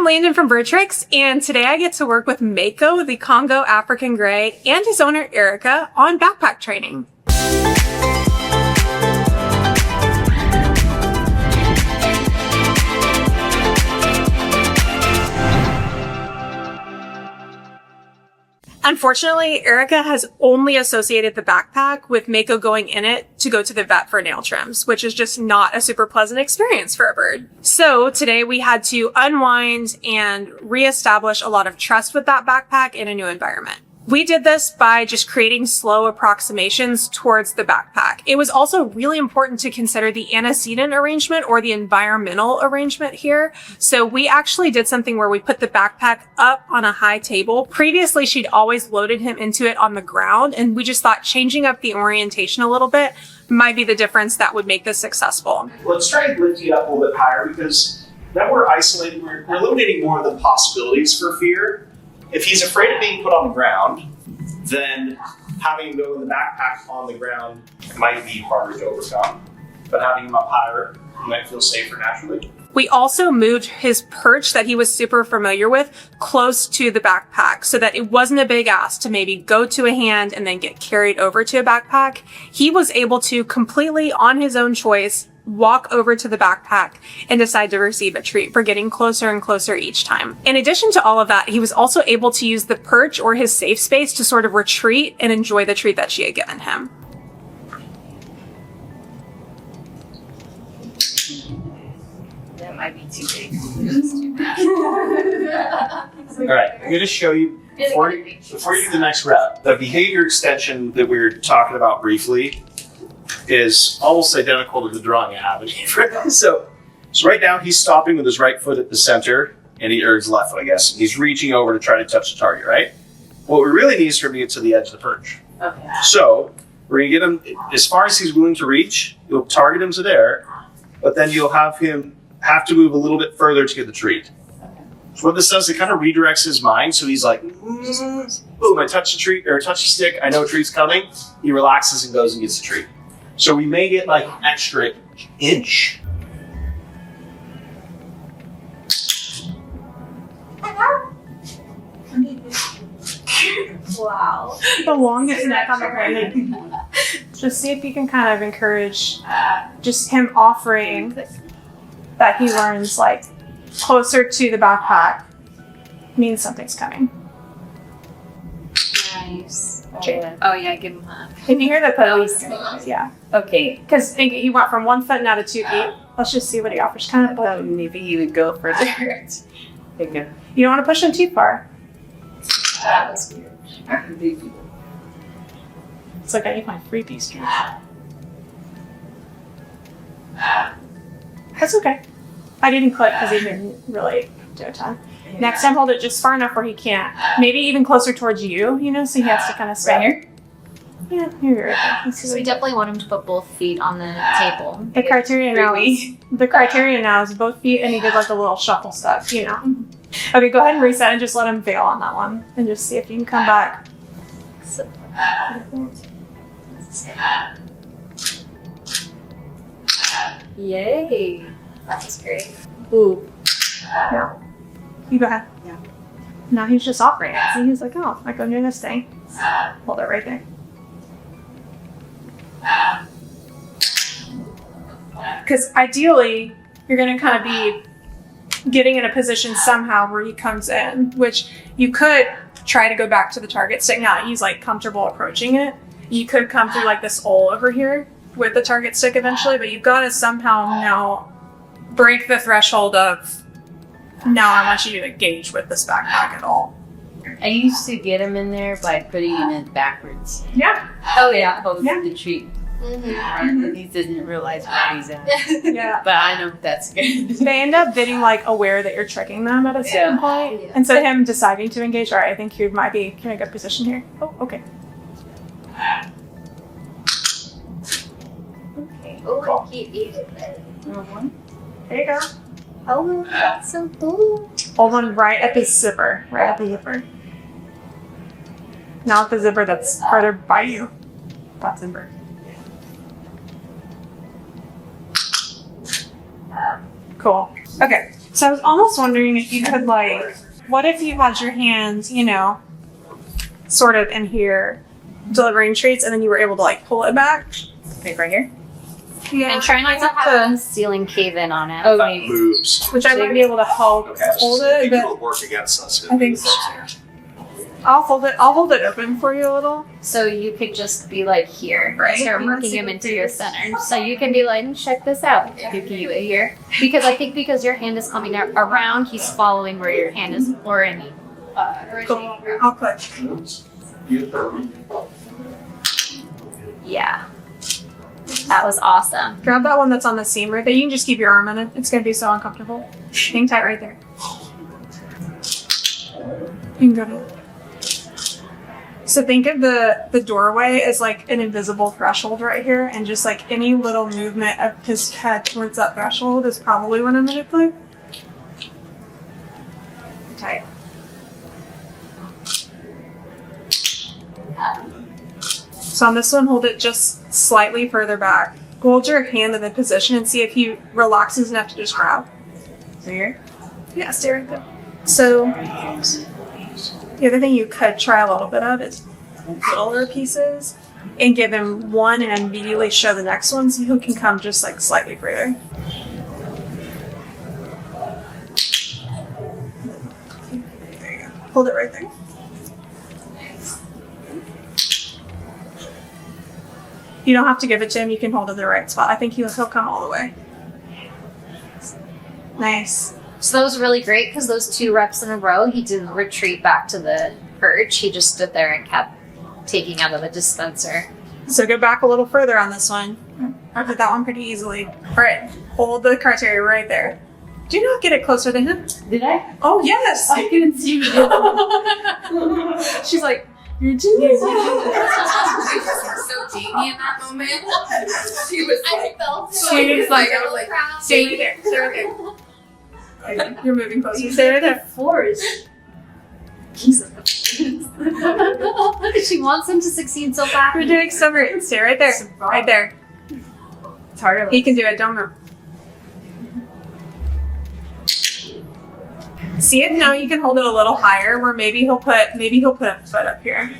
Landon from BirdTricks, and today I get to work with Mako, the Congo African Grey, and his owner Erica on backpack training. Unfortunately, Erica has only associated the backpack with Mako going in it to go to the vet for nail trims, which is just not a super pleasant experience for a bird. So today we had to unwind and reestablish a lot of trust with that backpack in a new environment. We did this by just creating slow approximations towards the backpack. It was also really important to consider the antecedent arrangement or the environmental arrangement here. So we actually did something where we put the backpack up on a high table. Previously, she'd always loaded him into it on the ground, and we just thought changing up the orientation a little bit might be the difference that would make this successful. Let's try and lift you up a little bit higher, because now we're isolating, we're eliminating more of the possibilities for fear. If he's afraid of being put on the ground, then having him go in the backpack on the ground might be harder to overcome. But having him up higher, he might feel safer naturally. We also moved his perch that he was super familiar with close to the backpack so that it wasn't a big ask to maybe go to a hand and then get carried over to a backpack. He was able to completely, on his own choice, walk over to the backpack and decide to receive a treat for getting closer and closer each time. In addition to all of that, he was also able to use the perch or his safe space to sort of retreat and enjoy the treat that she had given him. That might be too big. All right, I'm going to show you, before you do the next rep, the behavior extension that we were talking about briefly is almost identical to the drawing I have in here. So right now he's stopping with his right foot at the center, or his left foot, I guess. He's reaching over to try to touch the target, right? What we really need is for him to get to the edge of the perch. Okay. So we're gonna get him as far as he's willing to reach. You'll target him to there, but then you'll have him have to move a little bit further to get the treat. So what this does, it kind of redirects his mind. So he's like, boom, I touch the treat, or touch the stick. I know a treat's coming. He relaxes and goes and gets the treat. So we may get like an extra inch. Wow. The longest neck on the ground. Just see if you can kind of encourage just him offering that he learns like closer to the backpack means something's coming. Nice. Oh yeah, give him that. If you hear the police, yeah. Okay. Because he went from 1 foot now to 2 feet. Let's just see what he offers. Kind of maybe he would go further. There you go. You don't want to push him too far. That was weird. It's like I need my 3-piece treat. That's okay. I didn't click because he didn't really do a ton. Yeah. Next time, hold it just far enough where he can't. Maybe even closer towards you, so he has to kind of stay. Right here? Yeah, you're right there. So we definitely want him to put both feet on the table. The criteria now is both feet, and he did like a little shuffle step, Okay, go ahead and reset and just let him fail on that one, and just see if you can come back. Yay. That was great. Ooh. Yeah. You go ahead. Yeah. Now he's just offering it. So he's like, oh, I go do this thing. Hold it right there. Because ideally, you're going to kind of be getting in a position somehow where he comes in, which you could try to go back to the target stick. Now he's like comfortable approaching it. You could come through like this hole over here with the target stick eventually, but you've got to somehow now break the threshold of now I want you to engage with this backpack at all. I used to get him in there by putting him in backwards. Yeah. Oh yeah. Yeah. The treat. Mm-hmm. He doesn't realize where he's at. Yeah. But I know that's good. They end up getting like aware that you're tricking them at a certain point. Yeah. And so him deciding to engage, all right, I think you might be in a good position here. Oh, okay. Okay. Oh, he ate it. There you go. Oh, that's so cool. Hold on right at the zipper. Right at the zipper. Not the zipper that's farther by you. That zipper. Cool. Okay. So I was almost wondering if you could like, what if you had your hands, you know, sort of in here, delivering treats, and then you were able to like pull it back? Like right here. Yeah. And try not to have the ceiling cave in on it. Oh, That moves. Which I might be able to help hold it, but It'll work against us. I think so. I'll hold it open for you a little. So you could just be like here, Right. start working him into your center. So you can be like, check this out. You can do it here. Because I think because your hand is coming around, he's following where your hand is already. Cool. I'll click. Yeah. That was awesome. Grab that one that's on the seam right there. You can just keep your arm in it. It's going to be so uncomfortable. Hang tight right there. You can go to it. So think of the doorway as like an invisible threshold right here, and just like any little movement of his head towards that threshold is probably what I'm going to click. Tight. So on this one, hold it just slightly further back. Hold your hand in the position and see if he relaxes enough to just grab. So here? Yeah, stay right there. So the other thing you could try a little bit of is littler pieces and give him one and immediately show the next one so he can come just like slightly further. There you go. Hold it right there. You don't have to give it to him. You can hold it in the right spot. I think he'll come all the way. Nice. So that was really great because those 2 reps in a row, he didn't retreat back to the perch. He just stood there and kept taking out of the dispenser. So go back a little further on this one. I did that one pretty easily. All right, hold the criteria right there. Do not get it closer to him. Did I? Oh, yes. I couldn't see you. She's like, you're a genius. So Jamie in that moment. She was like, She was like, I was like, stay right there. Stay right there. You're moving closer. Stay right there. Force. She wants him to succeed so bad. We're doing so great. Stay right there. Right there. It's harder. He can do it. Don't move. See if now you can hold it a little higher, where maybe he'll put a foot up here.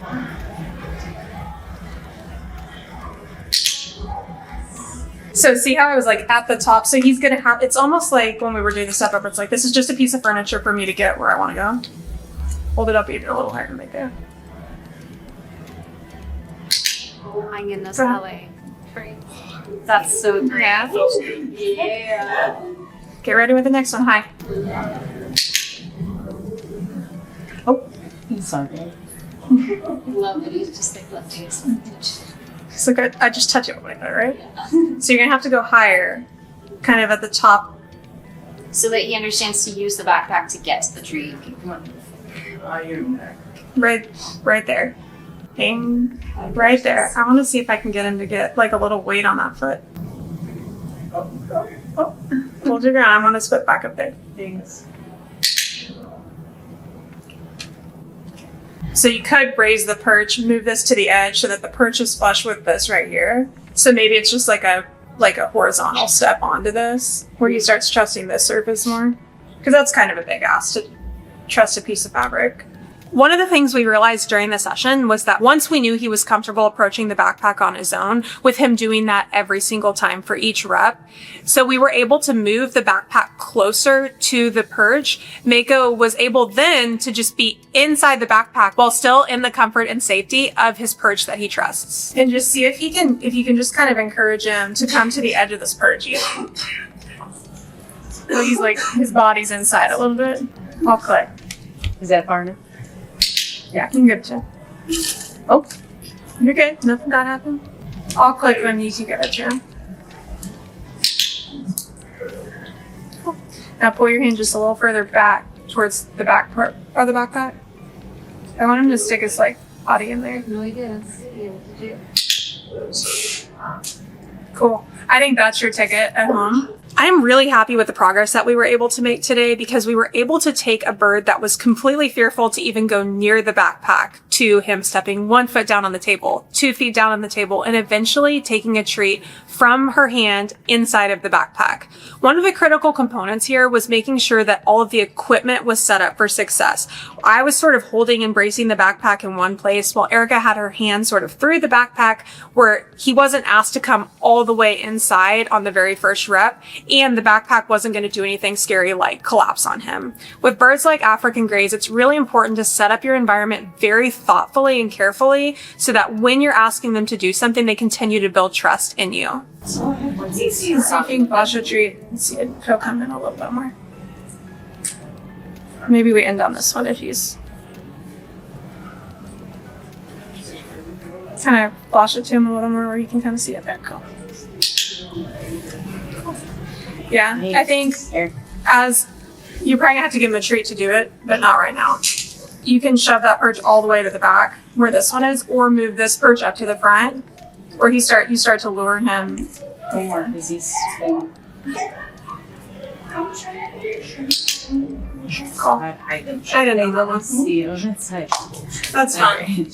So see how I was like at the top? So he's gonna have, it's almost like when we were doing the step up, it's like, this is just a piece of furniture for me to get where I want to go. Hold it up even a little higher right there. Oh my goodness, Ellie. That's so great. Yeah. yeah. Get ready with the next one. Hi. Oh. He's so good. Love it. He's just like left his So I just touch it like that, right? So you're gonna have to go higher, kind of at the top. so that he understands to use the backpack to get to the tree. Right there. Bing. Right there. I want to see if I can get him to get like a little weight on that foot. Oh. Hold your ground. I want to split back up there. Thanks. So you could raise the perch, move this to the edge so that the perch is flush with this right here. So maybe it's just like a horizontal step onto this where he starts trusting this surface more. Because that's kind of a big ask to trust a piece of fabric. One of the things we realized during the session was that once we knew he was comfortable approaching the backpack on his own, with him doing that every single time for each rep, so we were able to move the backpack closer to the perch. Mako was able then to just be inside the backpack while still in the comfort and safety of his perch that he trusts. And just see if you can just kind of encourage him to come to the edge of this perch. So he's like, his body's inside a little bit. I'll click. Is that far enough? Yeah, you can get it. Oh, you're good. Nothing bad happened. I'll click when you can get it, Jim. Now pull your hand just a little further back towards the back part of the backpack. I want him to stick his like body in there. No, he didn't. Cool. I think that's your ticket at home. I am really happy with the progress that we were able to make today because we were able to take a bird that was completely fearful to even go near the backpack to him stepping 1 foot down on the table, 2 feet down on the table, and eventually taking a treat from her hand inside of the backpack. One of the critical components here was making sure that all of the equipment was set up for success. I was sort of holding and bracing the backpack in one place while Erica had her hand sort of through the backpack where he wasn't asked to come all the way inside on the very first rep, and the backpack wasn't going to do anything scary like collapse on him. With birds like African greys, it's really important to set up your environment very thoughtfully and carefully so that when you're asking them to do something, they continue to build trust in you. Let's see if you can flash a treat and see it. He'll come in a little bit more. Maybe we end on this one if he's kind of flash it to him a little more where you can kind of see it there. Cool. Yeah, I think as you're probably gonna have to give him a treat to do it, but not right now. You can shove that perch all the way to the back where this one is, or move this perch up to the front, where you start to lure him more because he's cool. I didn't even see you. That's fine.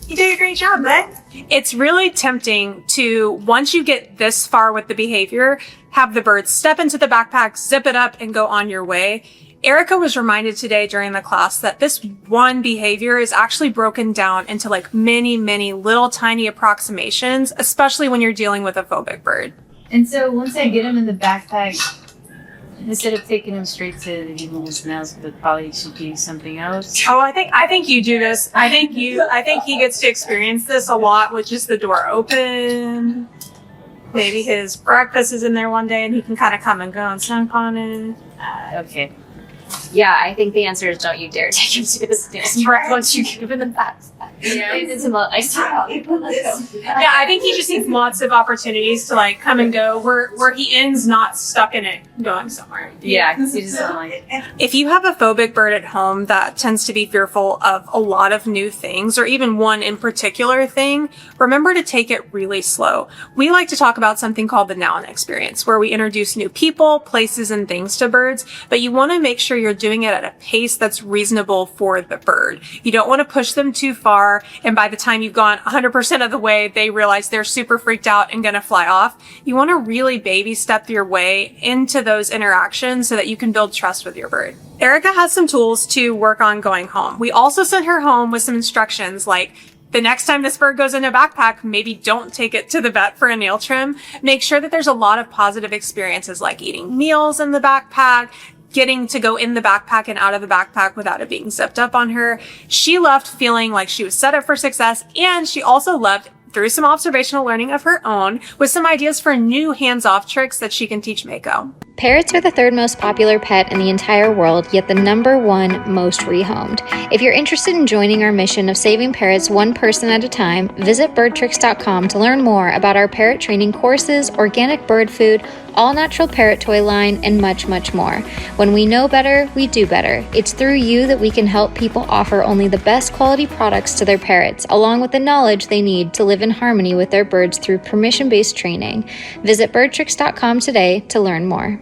You did a great job, bud. It's really tempting to, once you get this far with the behavior, have the bird step into the backpack, zip it up, and go on your way. Erica was reminded today during the class that this one behavior is actually broken down into like many, many little tiny approximations, especially when you're dealing with a phobic bird. And so once I get him in the backpack, instead of taking him straight to the animal's nest, but probably should do something else. Oh, I think you do this. I think he gets to experience this a lot with just the door open. Maybe his breakfast is in there one day and he can kind of come and go and snack on it. Okay. Yeah, I think the answer is don't you dare take him to the snails once you give him the backpack. Yeah, yeah, I think he just needs lots of opportunities to like come and go where he ends not stuck in it going somewhere. Yeah, because he doesn't like it. If you have a phobic bird at home that tends to be fearful of a lot of new things or even one in particular thing, remember to take it really slow. We like to talk about something called the noun experience, where we introduce new people, places, and things to birds, but you want to make sure you're doing it at a pace that's reasonable for the bird. You don't want to push them too far, and by the time you've gone 100% of the way, they realize they're super freaked out and going to fly off. You want to really baby step your way into those interactions so that you can build trust with your bird. Erica has some tools to work on going home. We also sent her home with some instructions like, the next time this bird goes in a backpack, maybe don't take it to the vet for a nail trim. Make sure that there's a lot of positive experiences like eating meals in the backpack, getting to go in the backpack and out of the backpack without it being zipped up on her. She left feeling like she was set up for success, and she also left through some observational learning of her own with some ideas for new hands-off tricks that she can teach Mako. Parrots are the third most popular pet in the entire world, yet the #1 most rehomed. If you're interested in joining our mission of saving parrots one person at a time, visit birdtricks.com to learn more about our parrot training courses, organic bird food, all-natural parrot toy line, and much, much more. When we know better, we do better. It's through you that we can help people offer only the best quality products to their parrots, along with the knowledge they need to live in harmony with their birds through permission-based training. Visit birdtricks.com today to learn more.